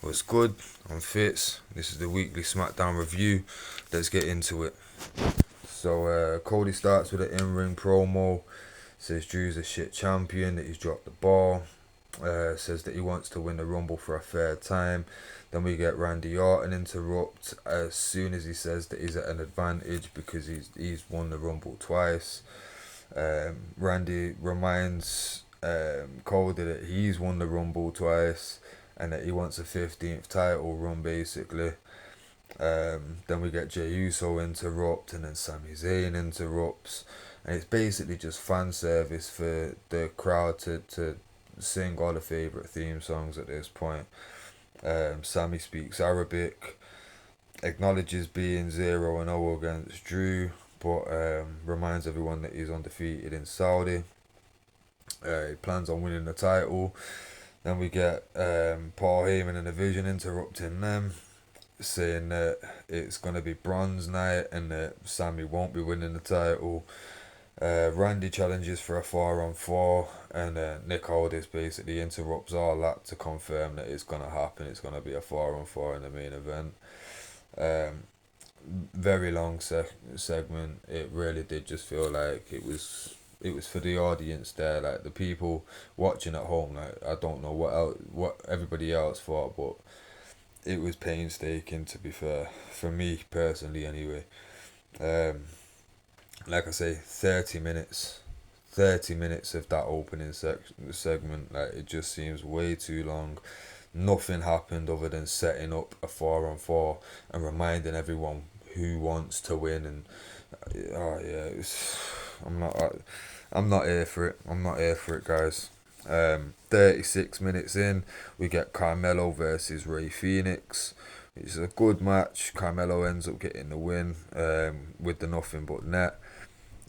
What's good? I'm Fitz. This is the weekly Smackdown review. Let's get into it. So Cody starts with an in-ring promo. Says Drew's a shit champion, that he's dropped the ball. Says that he wants to win the Rumble for a third time. Then we get Randy Orton interrupt as soon as he says that he's at an advantage because he's won the Rumble twice. Randy reminds Cody that he's won the Rumble twice and that he wants a 15th title run basically. Then we get Jey Uso interrupt and then Sami Zayn interrupts, and it's basically just fan service for the crowd to sing all the favourite theme songs at this point. Sami speaks Arabic, acknowledges being 0-0 against Drew, but reminds everyone that he's undefeated in Saudi. He plans on winning the title. Then we get Paul Heyman and the Vision interrupting them, saying that it's going to be bronze night and that Sami won't be winning the title. Randy challenges for a 4-on-4, and Nick Aldis basically interrupts all that to confirm that it's going to happen. It's going to be a 4-on-4 in the main event. Very long segment. It really did just feel like it was for the audience there, like the people watching at home. Like, I don't know what everybody else thought, but it was painstaking, to be fair, for me personally anyway. Like I say, 30 minutes of that opening segment, like, it just seems way too long. Nothing happened other than setting up a 4-on-4 and reminding everyone who wants to win. And I'm not here for it. I'm not here for it, guys. 36 minutes in, we get Carmelo versus Rey Fenix. It's a good match. Carmelo ends up getting the win with the nothing but net.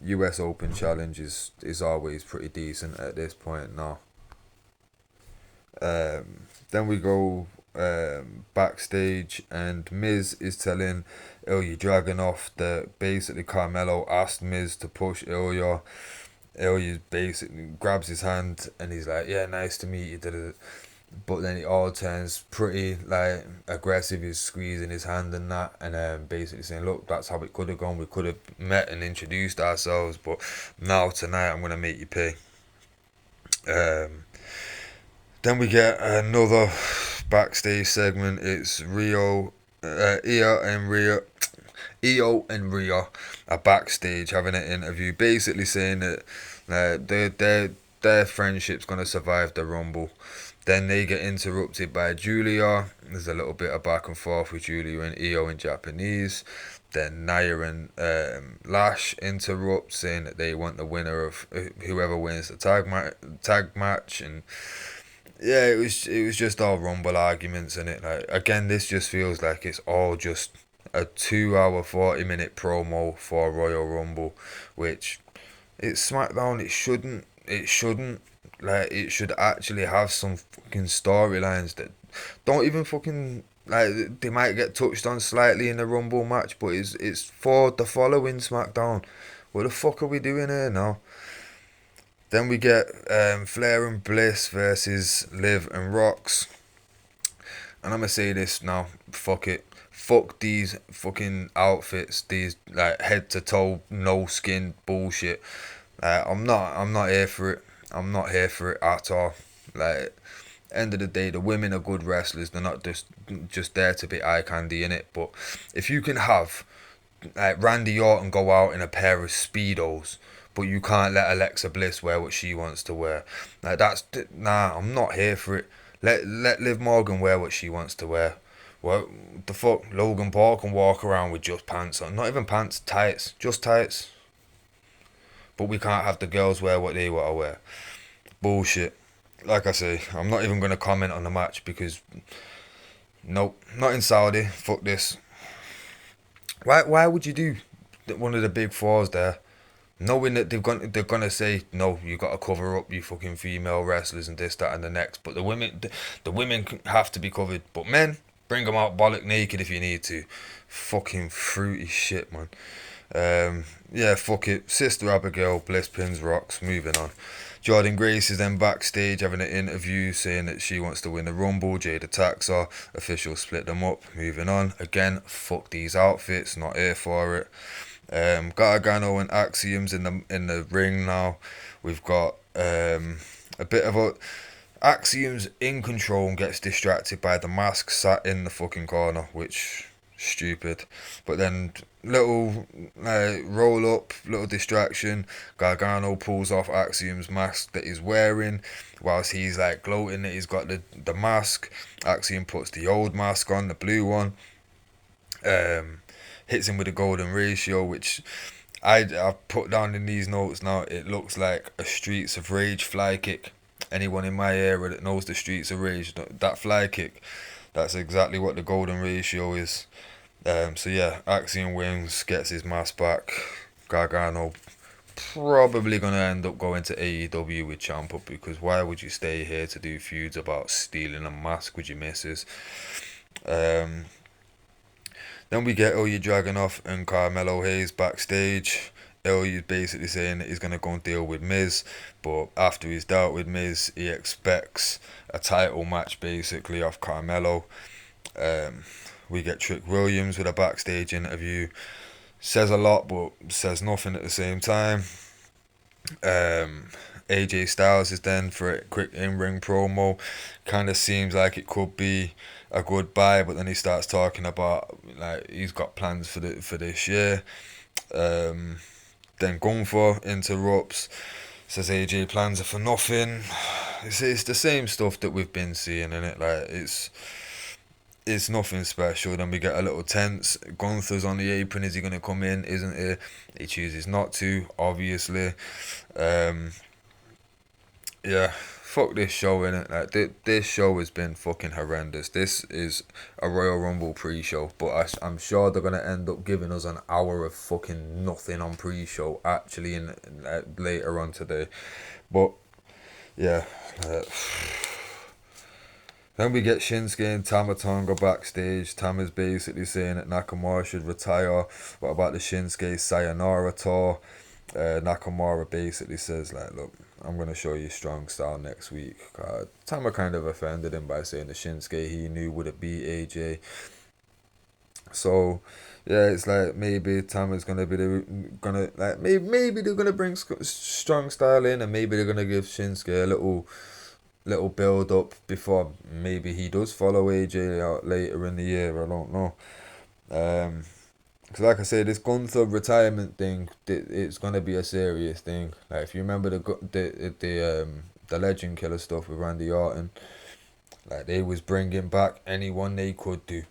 US Open Challenge is always pretty decent at this point now. Then we go backstage, and Miz is telling Ilya Dragunov that basically Carmelo asked Miz to push Ilya. Ilya basically grabs his hand and he's like, "Yeah, nice to meet you." But then it all turns pretty like aggressive. He's squeezing his hand and that, and basically saying, "Look, that's how it could have gone. We could have met and introduced ourselves, but now tonight I'm gonna make you pay." Then we get another backstage segment. It's Io and Rhea are backstage having an interview, basically saying that their friendship's gonna survive the Rumble. Then they get interrupted by Julia. There's a little bit of back and forth with Julia and Io in Japanese. Then Nia and Lash interrupt, saying that they want the winner of whoever wins the tag match. And yeah, it was just all Rumble arguments, and it, like, again, this just feels like it's all just a 2 hour 40-minute promo for Royal Rumble, which it's SmackDown. It shouldn't like, it should actually have some fucking storylines that don't even fucking, like, they might get touched on slightly in the Rumble match, but it's for the following SmackDown. What the fuck are we doing here now? Then we get Flair and Bliss versus Liv and Rox. And I'm gonna say this now, fuck it. Fuck these fucking outfits, these like head to toe no skin bullshit. I'm not here for it. I'm not here for it at all. Like, end of the day, the women are good wrestlers. They're not just there to be eye candy in it. But if you can have like Randy Orton go out in a pair of Speedos, but you can't let Alexa Bliss wear what she wants to wear, like, I'm not here for it. Let Liv Morgan wear what she wants to wear. What the fuck? Logan Paul can walk around with just pants on, not even pants, tights, just tights. But we can't have the girls wear what they want to wear. Bullshit. Like I say, I'm not even gonna comment on the match because nope, not in Saudi. Fuck this. Why would you do one of the big fours there, knowing that they're gonna say no, you got to cover up you fucking female wrestlers and this, that, and the next. But the women have to be covered. But men, bring them out bollock naked if you need to. Fucking fruity shit, man. Yeah, fuck it. Sister Abigail, Bliss pins Rocks. Moving on. Jordan Grace is then backstage having an interview saying that she wants to win the Rumble. Jade attacks her. Officials split them up. Moving on. Again, fuck these outfits. Not here for it. Gargano and Axioms in the ring now. We've got a bit of a Axiom's in control and gets distracted by the mask sat in the fucking corner, which stupid. But then little roll up, little distraction. Gargano pulls off Axiom's mask that he's wearing, whilst he's like gloating that he's got the mask. Axiom puts the old mask on, the blue one. Hits him with a golden ratio, which I've put down in these notes now. It looks like a Streets of Rage fly kick. Anyone in my area that knows the Streets of Rage, that fly kick, that's exactly what the golden ratio is. So yeah, Axiom wins, gets his mask back. Gargano probably gonna end up going to AEW with Ciampa, because why would you stay here to do feuds about stealing a mask with your missus? Then we get Ilya Dragunov and Carmelo Hayes backstage. Ilya's basically saying that he's going to go and deal with Miz, but after he's dealt with Miz, he expects a title match basically off Carmelo. We get Trick Williams with a backstage interview. Says a lot, but says nothing at the same time. AJ Styles is then for a quick in-ring promo. Kind of seems like it could be a good buy, but then he starts talking about like he's got plans for this year. Then Gunther interrupts, says AJ plans are for nothing. It's the same stuff that we've been seeing in it. Like it's nothing special. Then we get a little tense. Gunther's on the apron. Is he gonna come in? Isn't he? He chooses not to, obviously. Yeah, fuck this show, innit? Like this show has been fucking horrendous. This is a Royal Rumble pre-show, but I'm sure they're gonna end up giving us an hour of fucking nothing on pre-show actually in later on today. But yeah. Then we get Shinsuke and Tama Tonga backstage. Tama's basically saying that Nakamura should retire. What about the Shinsuke Sayonara tour? Nakamura basically says like, look, I'm going to show you strong style next week. Tama kind of offended him by saying the Shinsuke he knew would beat AJ. So yeah, it's like maybe Tama's gonna be maybe they're gonna bring strong style in, and maybe they're gonna give Shinsuke a little build up before maybe he does follow AJ out later in the year. I don't know. Cause like I said, this Gunther retirement thing, it's gonna be a serious thing. Like if you remember the Legend Killer stuff with Randy Orton, like they was bringing back anyone they could do.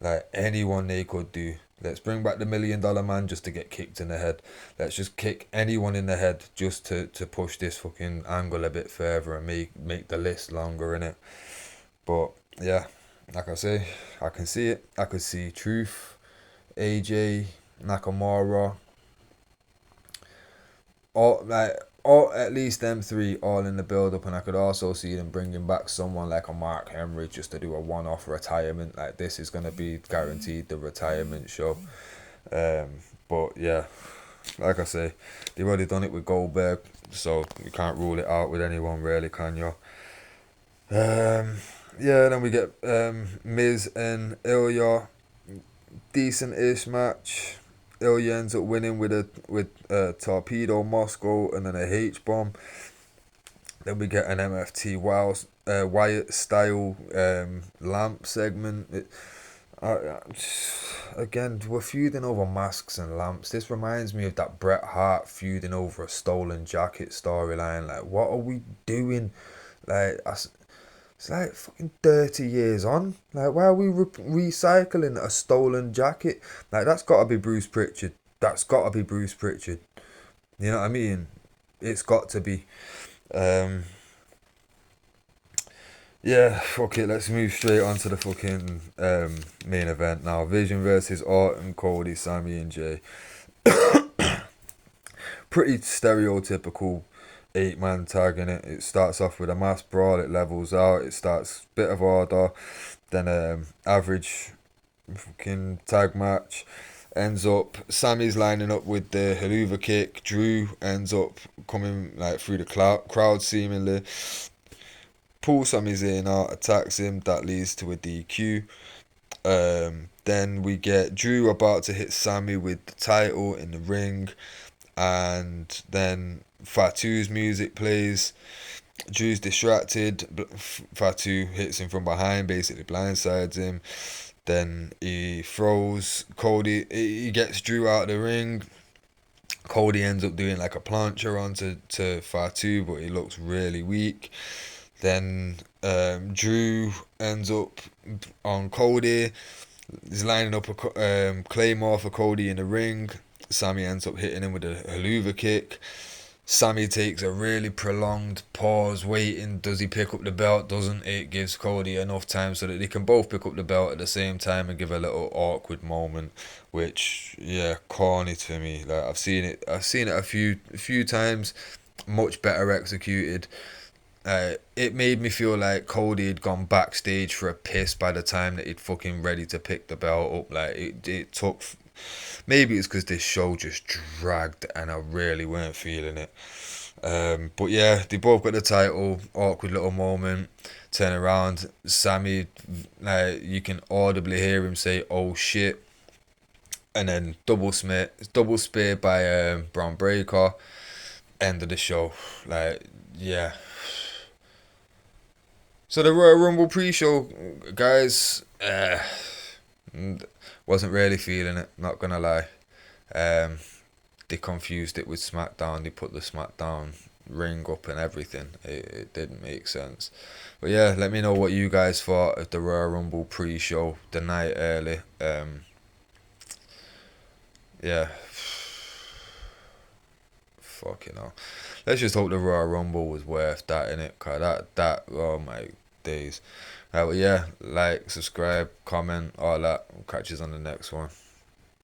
Like anyone they could do. Let's bring back the $1 Million Man just to get kicked in the head. Let's just kick anyone in the head just to push this fucking angle a bit further and make the list longer, innit? But yeah, like I say, I can see it. I could see Truth, AJ, Nakamura, all at least them three all in the build up, and I could also see them bringing back someone like a Mark Henry just to do a one-off retirement. Like this is gonna be guaranteed the retirement show. But yeah, like I say, they've already done it with Goldberg, so you can't rule it out with anyone really, can you? Yeah, then we get Miz and Ilya, decent-ish match. Ilya ends up winning with a torpedo Moscow and then a H-bomb. Then we get an MFT Wyatt style lamp segment. Again, we're feuding over masks and lamps. This reminds me of that Bret Hart feuding over a stolen jacket storyline. Like, what are we doing? Like, it's like fucking 30 years on. Like, why are we recycling a stolen jacket? Like, that's got to be Bruce Pritchard. That's got to be Bruce Pritchard. You know what I mean? It's got to be. Yeah, fuck it. Let's move straight on to the fucking main event now. Vision versus Orton, Cody, Sammy, and Jay. Pretty stereotypical 8-man tag in it. It starts off with a mass brawl, it levels out, it starts bit of order, then average fucking tag match, ends up Sammy's lining up with the haluva kick. Drew ends up coming like through the crowd seemingly. Pulls Sammy's in out, attacks him. That leads to a DQ. Then we get Drew about to hit Sammy with the title in the ring, and then Fatu's music plays. Drew's distracted. Fatu hits him from behind, basically blindsides him. Then he throws Cody. He gets Drew out of the ring. Cody ends up doing like a plancha onto Fatu, but he looks really weak. Then Drew ends up on Cody. He's lining up a claymore for Cody in the ring. Sammy ends up hitting him with a haluva kick. Sammy takes a really prolonged pause, waiting. Does he pick up the belt? Doesn't it? Gives Cody enough time so that they can both pick up the belt at the same time and give a little awkward moment, which yeah, corny to me. Like I've seen it a few times, much better executed. It made me feel like Cody had gone backstage for a piss by the time that he'd fucking ready to pick the belt up. Like it took. Maybe it's because this show just dragged and I really weren't feeling it. But yeah, they both got the title. Awkward little moment. Turn around, Sammy, like you can audibly hear him say, "Oh shit," and then double spear by Braun Breaker. End of the show. Like yeah. So the Royal Rumble pre-show, guys, wasn't really feeling it. Not gonna lie. Um, they confused it with Smackdown. They put the Smackdown ring up and everything. It didn't make sense. But yeah, let me know what you guys thought of the Royal Rumble pre-show the night early. Yeah, fucking hell. Let's just hope the Royal Rumble was worth that, innit? Cause that oh my days. But yeah, like, subscribe, comment, all that. We'll catch you on the next one.